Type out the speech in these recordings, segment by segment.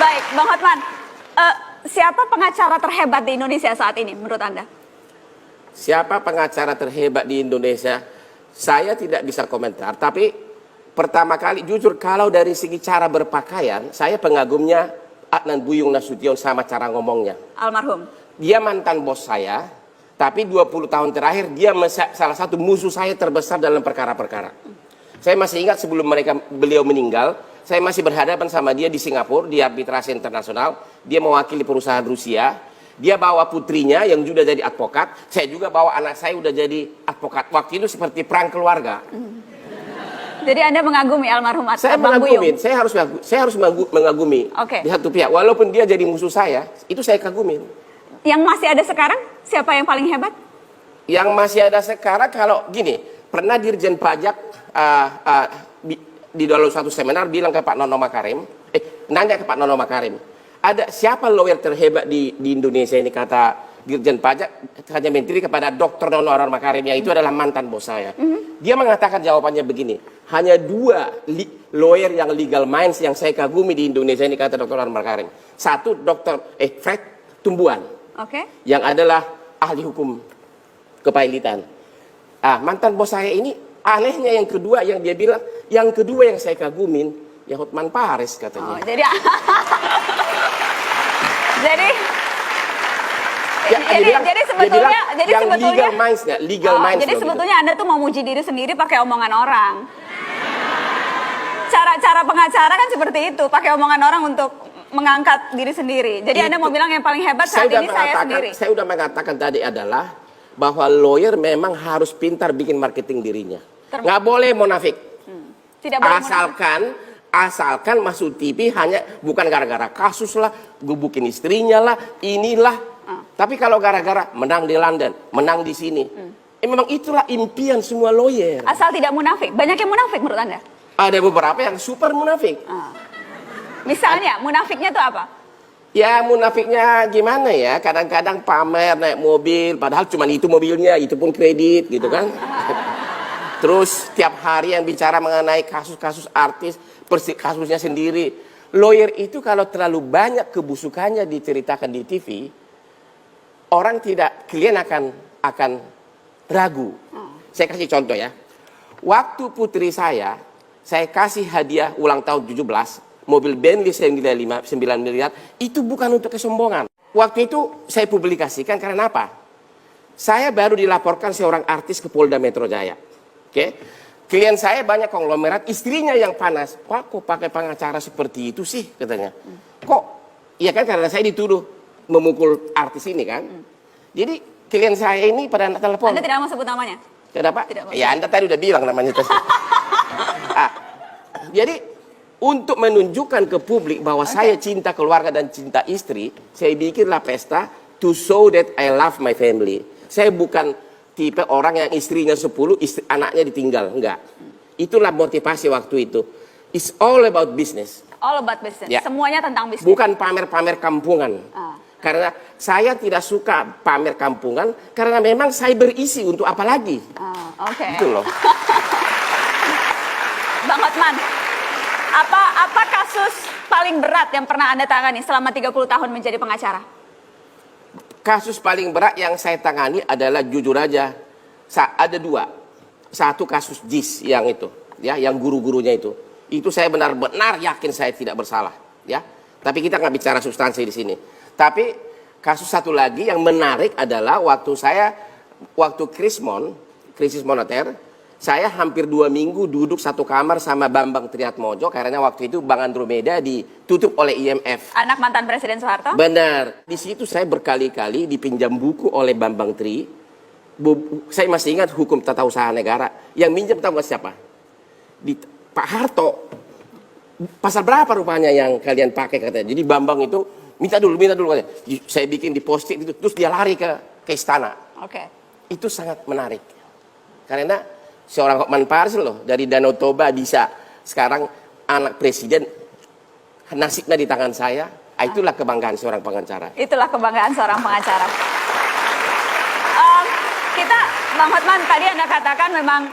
Baik, Bang Hotman, siapa pengacara terhebat di Indonesia saat ini menurut Anda? Siapa pengacara terhebat di Indonesia? Saya tidak bisa komentar, tapi pertama kali jujur kalau dari segi cara berpakaian, saya pengagumnya Adnan Buyung Nasution sama cara ngomongnya. Almarhum. Dia mantan bos saya, tapi 20 tahun terakhir dia salah satu musuh saya terbesar dalam perkara-perkara. Saya masih ingat sebelum beliau meninggal, saya masih berhadapan sama dia di Singapura, di arbitrase internasional. Dia mewakili perusahaan Rusia. Dia bawa putrinya yang juga jadi advokat. Saya juga bawa anak saya udah jadi advokat. Waktu itu seperti perang keluarga. Jadi Anda mengagumi almarhum Saya Bang Buyung? mengagumi, saya harus mengagumi di satu pihak. Walaupun dia jadi musuh saya, itu saya kagumin. Yang masih ada sekarang, siapa yang paling hebat? Yang masih ada sekarang kalau gini, pernah Dirjen Pajak di dalam satu seminar bilang ke Pak Nono Makarim, nanya ke Pak Nono Makarim, ada siapa lawyer terhebat di Indonesia ini, kata Dirjen Pajak, hanya menteri kepada Dr. Nono Makarim, yang itu adalah mantan bos saya. Dia mengatakan jawabannya begini, hanya dua lawyer yang legal minds yang saya kagumi di Indonesia ini, kata Dr. Nono Makarim. Satu Dr. Fred Tumbuhan, yang adalah ahli hukum kepailitan. Mantan bos saya ini, anehnya yang kedua yang dia bilang, yang kedua yang saya kagumin, ya Hotman Paris katanya. Jadi sebetulnya legal minds-nya, jadi sebetulnya Anda tuh mau muji diri sendiri pakai omongan orang. Cara pengacara kan seperti itu, pakai omongan orang untuk mengangkat diri sendiri. Jadi Anda mau bilang yang paling hebat saat ini saya sendiri. Saya udah mengatakan tadi adalah bahwa lawyer memang harus pintar bikin marketing dirinya. Nggak boleh munafik. Tidak boleh asalkan masuk TV hanya bukan gara-gara kasus lah, gebukin istrinya lah, inilah. Tapi kalau gara-gara menang di London, menang di sini, memang itulah impian semua lawyer. Asal tidak munafik. Banyak yang munafik menurut Anda? Ada beberapa yang super munafik. Misalnya munafiknya itu apa? Ya munafiknya gimana ya, kadang-kadang pamer naik mobil, padahal cuma itu mobilnya, itu pun kredit gitu kan. Terus tiap hari yang bicara mengenai kasus-kasus artis, kasusnya sendiri. Lawyer itu kalau terlalu banyak kebusukannya diceritakan di TV, klien akan ragu. Saya kasih contoh ya. Waktu putri saya kasih hadiah ulang tahun 17, mobil Bentley 9 miliar, itu bukan untuk kesombongan. Waktu itu saya publikasikan karena apa? Saya baru dilaporkan seorang artis ke Polda Metro Jaya. Klien saya banyak konglomerat, istrinya yang panas. Wah, kok pakai pengacara seperti itu sih, katanya. Kok? Iya kan, karena saya dituduh memukul artis ini kan. Jadi klien saya ini pada telepon. Anda tidak mau sebut namanya? Kenapa? Ya Anda tadi udah bilang namanya. Jadi untuk menunjukkan ke publik bahwa saya cinta keluarga dan cinta istri, saya bikinlah pesta to show that I love my family. Saya bukan tipe orang yang istrinya 10, anaknya ditinggal. Enggak. Itulah motivasi waktu itu. It's all about business. All about business. Ya. Semuanya tentang bisnis. Bukan pamer-pamer kampungan. Karena saya tidak suka pamer kampungan, karena memang saya berisi untuk apa lagi. Gitu loh. Bang Hotman, apa kasus paling berat yang pernah Anda tangani selama 30 tahun menjadi pengacara? Kasus paling berat yang saya tangani adalah jujur aja, ada dua. Satu kasus JIS yang itu, ya, yang guru-gurunya itu. Itu saya benar-benar yakin saya tidak bersalah, ya. Tapi kita nggak bicara substansi di sini. Tapi kasus satu lagi yang menarik adalah waktu krisis moneter, saya hampir 2 minggu duduk satu kamar sama Bambang Triatmojo karena waktu itu Bank Andromeda ditutup oleh IMF. Anak mantan Presiden Soeharto? Benar. Di situ saya berkali-kali dipinjam buku oleh Bambang Tri. Saya masih ingat hukum tata usaha negara. Yang minjam tahu nggak siapa? Pak Harto. Pasal berapa rupanya yang kalian pakai katanya. Jadi Bambang itu minta dulu. Saya bikin di post-it itu, terus dia lari ke istana. Itu sangat menarik. Karena seorang Hotman Paris loh, dari Danau Toba bisa sekarang anak presiden, nasibnya di tangan saya. Itulah kebanggaan seorang pengacara. Itulah kebanggaan seorang pengacara. Kita Bang Hotman, tadi Anda katakan memang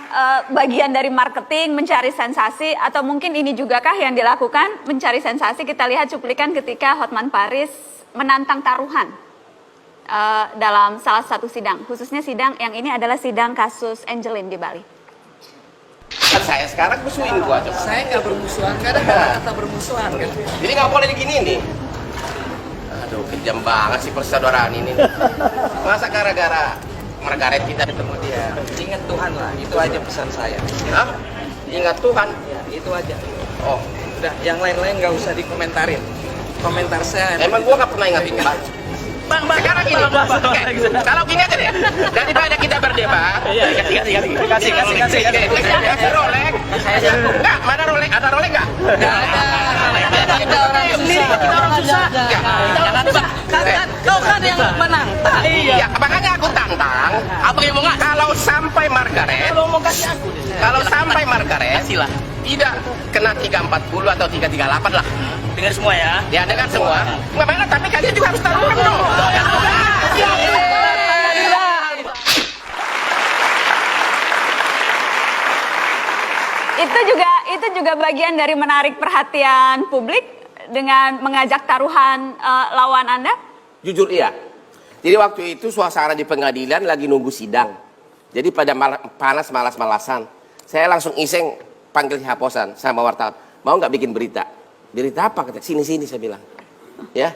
bagian dari marketing, mencari sensasi, atau mungkin ini juga kah yang dilakukan, mencari sensasi? Kita lihat cuplikan ketika Hotman Paris menantang taruhan dalam salah satu sidang, khususnya sidang yang ini adalah sidang kasus Angelin di Bali. Kan saya sekarang musuhin gua tuh. Saya nggak bermusuhan, kadang kata bermusuhan kan. Jadi nggak boleh digini nih. Aduh, kejam banget sih persaudaraan ini. Masa gara-gara Margaret kita ketemu dia. Ingat Tuhan lah, itu aja pesan saya. Hah? Ingat Tuhan. Ya, itu aja. Oh, Udah, yang lain-lain nggak usah dikomentarin. Komentar saya. emang gua nggak pernah ingat-ingat. Sekarang gini, kalau gini aja deh, daripada kita berdebat, kasih Rolex, enggak, mana Rolex, ada Rolex enggak? Kita orang susah. Kau kan yang menantang. Iya, makanya aku tantang, kalau sampai Margaret, tidak kena 340 atau 338 lah. Dengar semua ya. Ya, dengan semua. Memang, tapi kalian juga harus taruhan dong. Itu juga bagian dari menarik perhatian publik dengan mengajak taruhan lawan Anda? Jujur iya. Jadi waktu itu suasana di pengadilan lagi nunggu sidang. Jadi pada panas malas-malasan, saya langsung iseng panggil Haposan sama wartawan. Mau nggak bikin berita? Berita apa? Kata, sini saya bilang. Ya,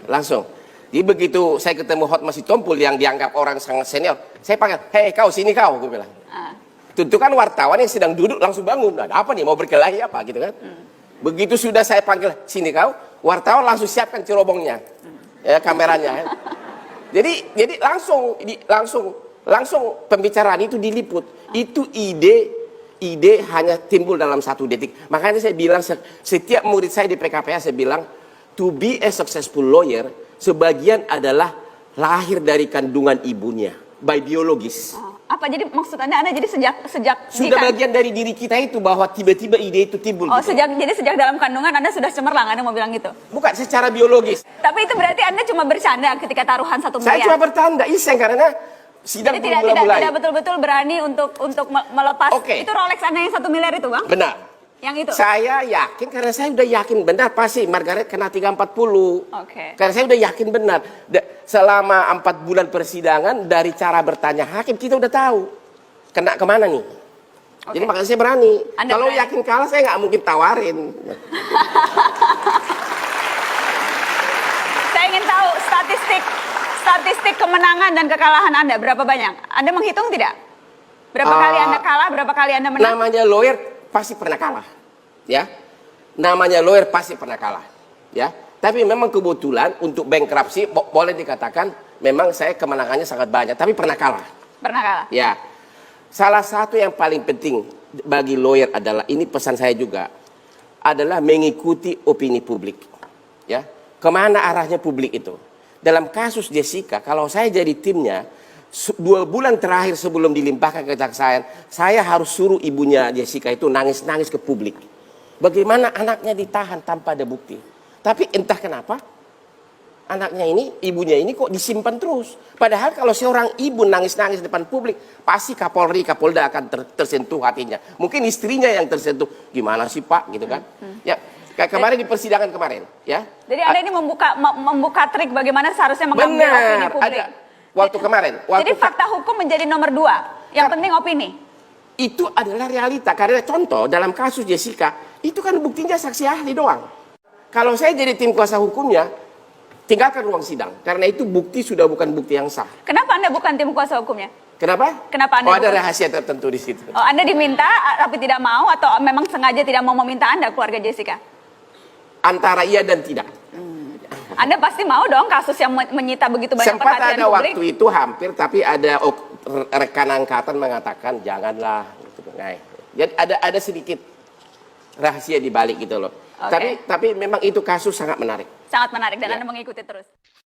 langsung. Jadi begitu saya ketemu Hotman Sitompul yang dianggap orang sangat senior, saya panggil, hei kau sini kau, gue bilang. Tentu kan wartawan yang sedang duduk langsung bangun. Ada apa nih, mau berkelahi apa gitu kan. Begitu sudah saya panggil, sini kau, wartawan langsung siapkan cerobongnya. Ya, kameranya. Ya. Jadi langsung pembicaraan itu diliput. Itu ide hanya timbul dalam 1 detik. Makanya saya bilang, setiap murid saya di PKPA saya bilang, to be a successful lawyer, sebagian adalah lahir dari kandungan ibunya, by biologis. Apa jadi maksud Anda jadi sejak Sudah bagian dari diri kita itu, bahwa tiba-tiba ide itu timbul. Oh, gitu. sejak dalam kandungan Anda sudah cemerlang, Anda mau bilang gitu? Bukan secara biologis. Tapi itu berarti Anda cuma bercanda ketika taruhan 1 miliar? Saya cuma bertanda, iseng karena sidang jadi belum mulai. tidak betul-betul berani untuk melepas. Oke. Itu Rolex Anda yang 1 miliar itu, Bang? Benar. Yang itu? Saya yakin, karena saya udah yakin benar pasti Margaret kena 340. Oke. Karena saya udah yakin benar. Selama 4 bulan persidangan, dari cara bertanya hakim kita udah tahu kena kemana nih. Jadi makanya saya berani. Kalau yakin kalah saya nggak mungkin tawarin. Saya ingin tahu statistik kemenangan dan kekalahan Anda berapa banyak? Anda menghitung tidak? Berapa kali Anda kalah, berapa kali Anda menang? Namanya lawyer pasti pernah kalah, ya. Namanya lawyer pasti pernah kalah, ya. Tapi memang kebetulan untuk bankruptcy boleh dikatakan memang saya kemenangannya sangat banyak, tapi pernah kalah. Pernah kalah. Ya. Salah satu yang paling penting bagi lawyer adalah, ini pesan saya juga, adalah mengikuti opini publik, ya. Kemana arahnya publik itu? Dalam kasus Jessica, kalau saya jadi timnya, 2 bulan terakhir sebelum dilimpahkan ke kejaksaan, saya harus suruh ibunya Jessica itu nangis-nangis ke publik. Bagaimana anaknya ditahan tanpa ada bukti. Tapi entah kenapa, ibunya ini kok disimpan terus. Padahal kalau seorang ibu nangis-nangis depan publik, pasti Kapolri, Kapolda akan tersentuh hatinya. Mungkin istrinya yang tersentuh. Gimana sih Pak, gitu kan. Ya, kayak kemarin di persidangan kemarin. Ya. Jadi Anda ini membuka trik bagaimana seharusnya mengambil opini publik. Waktu kemarin. Jadi fakta hukum menjadi nomor 2. Yang penting opini. Itu adalah realita. Karena contoh dalam kasus Jessica, itu kan buktinya saksi ahli doang. Kalau saya jadi tim kuasa hukumnya, tinggalkan ruang sidang. Karena itu bukti sudah bukan bukti yang sah. Kenapa Anda bukan tim kuasa hukumnya? Kenapa? Kenapa Anda ada rahasia tertentu di situ. Oh, Anda diminta tapi tidak mau, atau memang sengaja tidak mau meminta Anda, keluarga Jessica? Antara iya dan tidak. Anda pasti mau dong kasus yang menyita begitu banyak sempat perhatian ada publik. Waktu itu hampir, tapi ada rekan angkatan mengatakan janganlah. Jadi ada sedikit rahasia di balik gitu loh. Okay. Tapi memang itu kasus sangat menarik. Sangat menarik dan Ya. Anda mengikuti terus.